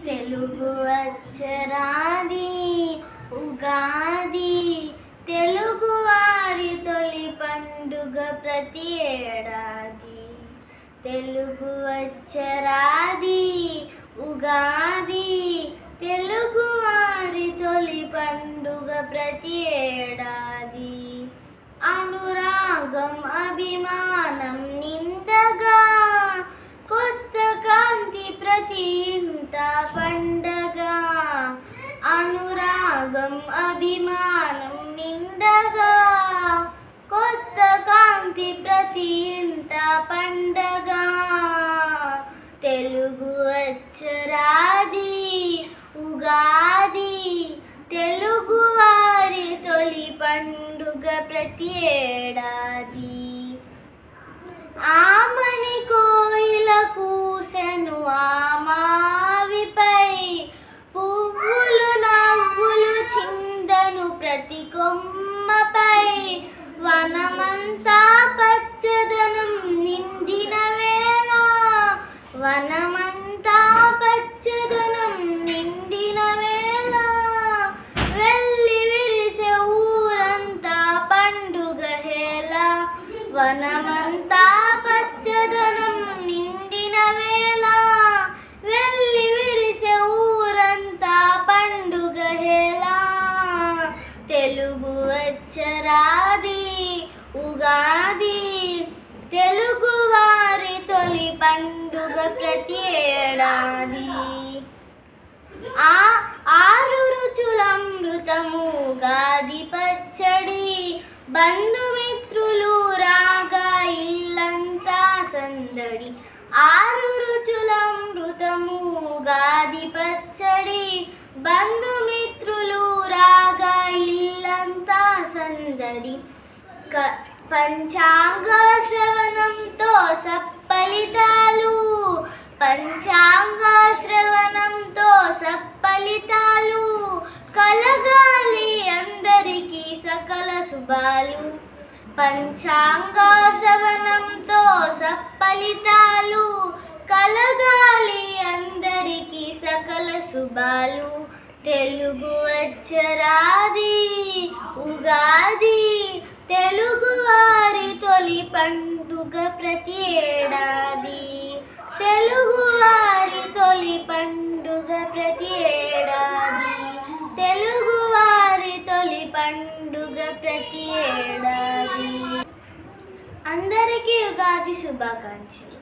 తెలుగు అక్షరాది ఉగాది, తెలుగు వారి తొలి పండుగ ప్రతి ఏడాది. తెలుగు అక్షరాది ఉగాది, తెలుగు వారి తొలి పండుగ ప్రతి ఏడాది. అనురాగం అభిమానం నిండగా, కొత్త కాంతి ప్రతి ఇంట పండగ. అనురాగం అభిమానం నిండగా, కొత్త కాంతి ప్రతి ఇంట పండగ. తెలుగు అక్షరాది ఉగాది, తెలుగు వారి తొలి పండుగ ప్రతి ఏడాది. ఆమని కోయిల కూసెను ఆ మావిపై, పువ్వులు నవ్వులు చిందను ప్రతి కొమ్మపై. వనమంతా పచ్చదనం నిండిన వేళ, వనమంతా పచ్చదనం నిండిన వేళ. వెళ్ళి విరిసే ఊరంతా పండుగ హేళ, వనమంతా పచ్చదనం నిండిన వేళ. వెళ్ళి విరిసే ఊరంతా పండుగ హేళ. తెలుగు అక్షరాది ఉగాది, తెలుగు వారి తొలి పండుగ ప్రతి ఏడాది. ఆరు రుచులమృతము ఉగాది పచ్చడి, బంధుమిత్రులు రాగా ఇల్లంతా సందడి. ఆరు రుచులమృతము ఉగాది పచ్చడి, బంధుమిత్రులు రాగా ఇల్లంతా సందడి. పంచాంగ శ్రవణంతో సప్పలితాలు, పంచాంగ శ్రవణంతో సప్పలితాలు. కలగాలి అందరికీ సకల శుభాలు, పంచాంగ శ్రవణంతో సప్పలితాలు. కలగాలి అందరికీ సకల శుభాలు. తెలుగు అక్షరాది ఉగాది, తెలుగు వారి తొలి పండుగ ప్రతి ఏడాది. తెలుగు వారి తొలి పండుగ ప్రతి ఏడాది. తెలుగు వారి తొలి పండుగ ప్రతి ఏడాది. అందరికీ ఉగాది శుభాకాంక్షలు.